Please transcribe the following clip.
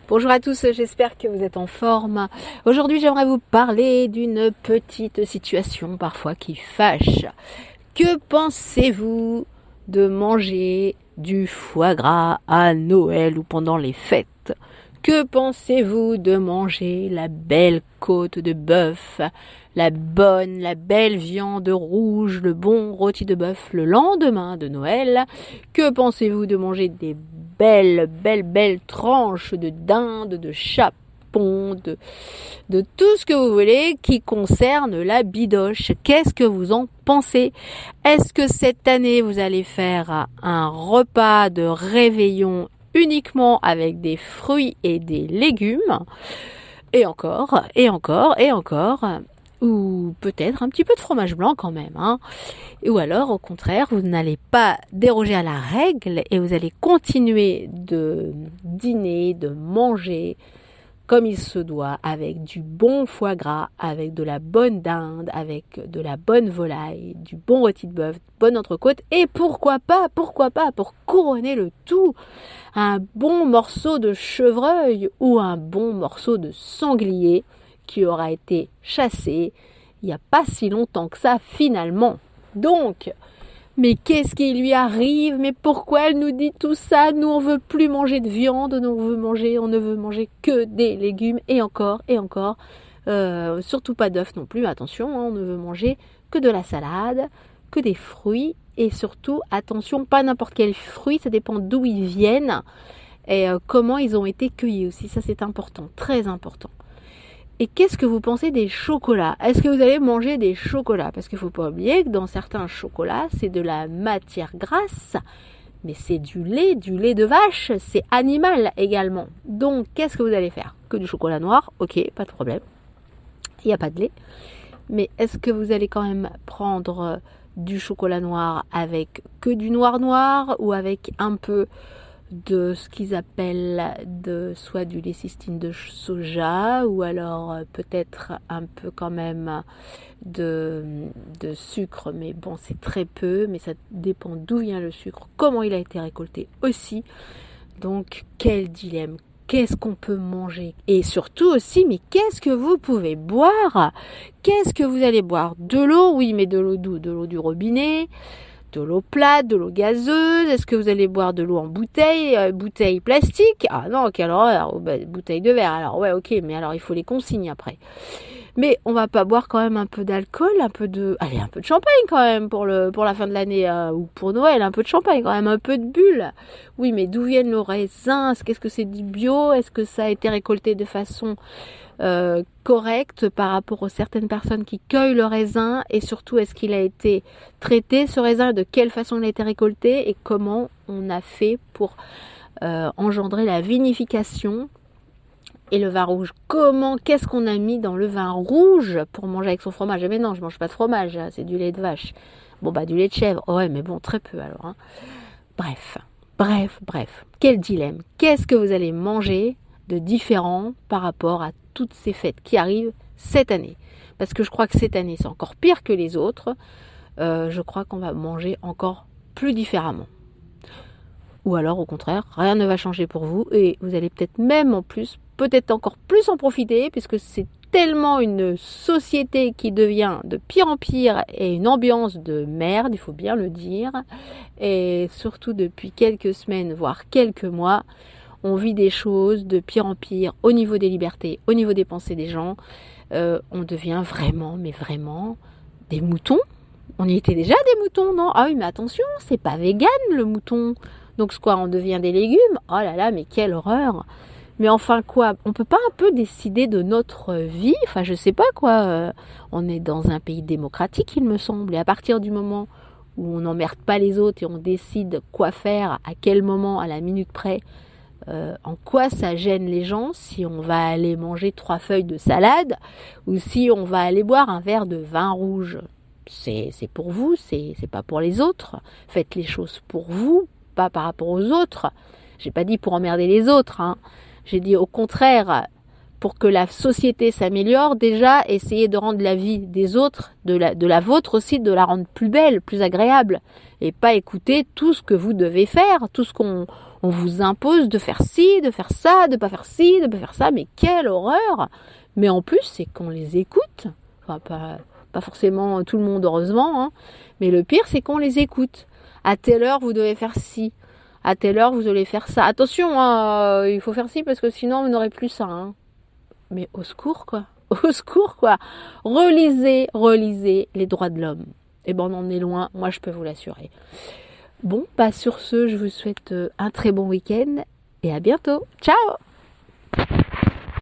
Bonjour à tous, j'espère que vous êtes en forme. Aujourd'hui, j'aimerais vous parler d'une petite situation parfois qui fâche. Que pensez-vous de manger du foie gras à Noël ou pendant les fêtes? Que pensez-vous de manger la belle côte de bœuf, la belle viande rouge, le bon rôti de bœuf le lendemain de Noël? Que pensez-vous de manger des belles tranches de dinde, de chapon, de tout ce que vous voulez qui concerne la bidoche? Qu'est-ce que vous en pensez? Est-ce que cette année vous allez faire un repas de réveillon uniquement avec des fruits et des légumes, et encore, ou peut-être un petit peu de fromage blanc quand même, hein. Ou alors, au contraire, vous n'allez pas déroger à la règle et vous allez continuer de dîner, de manger comme il se doit, avec du bon foie gras, avec de la bonne dinde, avec de la bonne volaille, du bon rôti de bœuf, bonne entrecôte, et pourquoi pas, pour couronner le tout, un bon morceau de chevreuil ou un bon morceau de sanglier qui aura été chassé il n'y a pas si longtemps que ça finalement. Donc, mais qu'est-ce qui lui arrive? Mais pourquoi elle nous dit tout ça? Nous, on veut plus manger de viande, on ne veut manger que des légumes, et encore. Surtout pas d'œufs non plus, attention, hein, on ne veut manger que de la salade, que des fruits, et surtout, attention, pas n'importe quel fruit, ça dépend d'où ils viennent, et comment ils ont été cueillis aussi, ça c'est important, très important. Et qu'est-ce que vous pensez des chocolats? Est-ce que vous allez manger des chocolats? Parce qu'il ne faut pas oublier que dans certains chocolats, c'est de la matière grasse, mais c'est du lait de vache, c'est animal également. Donc, qu'est-ce que vous allez faire? Que du chocolat noir? Ok, pas de problème. Il n'y a pas de lait. Mais est-ce que vous allez quand même prendre du chocolat noir avec que du noir ou avec un peu de ce qu'ils appellent soit du lécithine de soja ou alors peut-être un peu quand même de sucre, mais bon c'est très peu, mais ça dépend d'où vient le sucre, comment il a été récolté aussi. Donc quel dilemme, qu'est-ce qu'on peut manger? Et surtout aussi, mais qu'est-ce que vous pouvez boire? Qu'est-ce que vous allez boire? De l'eau? Oui, mais de l'eau d'où? De l'eau du robinet? De l'eau plate, de l'eau gazeuse? Est-ce que vous allez boire de l'eau en bouteille, bouteille plastique? Ah non, quelle horreur, bouteille de verre. Alors ouais, ok, mais alors il faut les consignes après. Mais on va pas boire quand même un peu d'alcool, un peu de champagne quand même pour la fin de l'année ou pour Noël, un peu de champagne quand même, un peu de bulle. Oui, mais d'où viennent le raisin? Qu'est-ce que c'est du bio? Est-ce que ça a été récolté de façon correcte par rapport aux certaines personnes qui cueillent le raisin, et surtout est-ce qu'il a été traité ce raisin, de quelle façon il a été récolté et comment on a fait pour engendrer la vinification. Et le vin rouge, qu'est-ce qu'on a mis dans le vin rouge pour manger avec son fromage? Mais non, je mange pas de fromage, c'est du lait de vache. Bon du lait de chèvre, ouais, mais bon, très peu alors, hein. Bref, quel dilemme. Qu'est-ce que vous allez manger de différent par rapport à toutes ces fêtes qui arrivent cette année? Parce que je crois que cette année, c'est encore pire que les autres. Je crois qu'on va manger encore plus différemment. Ou alors, au contraire, rien ne va changer pour vous et vous allez peut-être encore plus en profiter, puisque c'est tellement une société qui devient de pire en pire et une ambiance de merde, il faut bien le dire. Et surtout depuis quelques semaines, voire quelques mois, on vit des choses de pire en pire au niveau des libertés, au niveau des pensées des gens. On devient vraiment des moutons. On y était déjà des moutons, non? Ah oui, mais attention, c'est pas vegan le mouton. Donc on devient des légumes? Oh là là, mais quelle horreur! Mais enfin quoi, on peut pas un peu décider de notre vie? Enfin je sais pas quoi, on est dans un pays démocratique il me semble, et à partir du moment où on n'emmerde pas les autres et on décide quoi faire, à quel moment, à la minute près, en quoi ça gêne les gens si on va aller manger 3 feuilles de salade ou si on va aller boire un verre de vin rouge? C'est pour vous, c'est pas pour les autres. Faites les choses pour vous, pas par rapport aux autres. J'ai pas dit pour emmerder les autres, hein. J'ai dit au contraire, pour que la société s'améliore, déjà essayez de rendre la vie des autres, de la vôtre aussi, de la rendre plus belle, plus agréable, et pas écouter tout ce que vous devez faire, tout ce qu'on On vous impose de faire ci, de faire ça, de pas faire ci, de pas faire ça. Mais quelle horreur! Mais en plus, c'est qu'on les écoute. Enfin, pas forcément tout le monde, heureusement. Hein. Mais le pire, c'est qu'on les écoute. À telle heure, vous devez faire ci. À telle heure, vous devez faire ça. Attention, hein, il faut faire ci parce que sinon, vous n'aurez plus ça. Hein. Mais au secours, quoi. Au secours, quoi. Relisez les droits de l'homme. Et ben, on en est loin. Moi, je peux vous l'assurer. Bon, sur ce, je vous souhaite un très bon week-end et à bientôt. Ciao!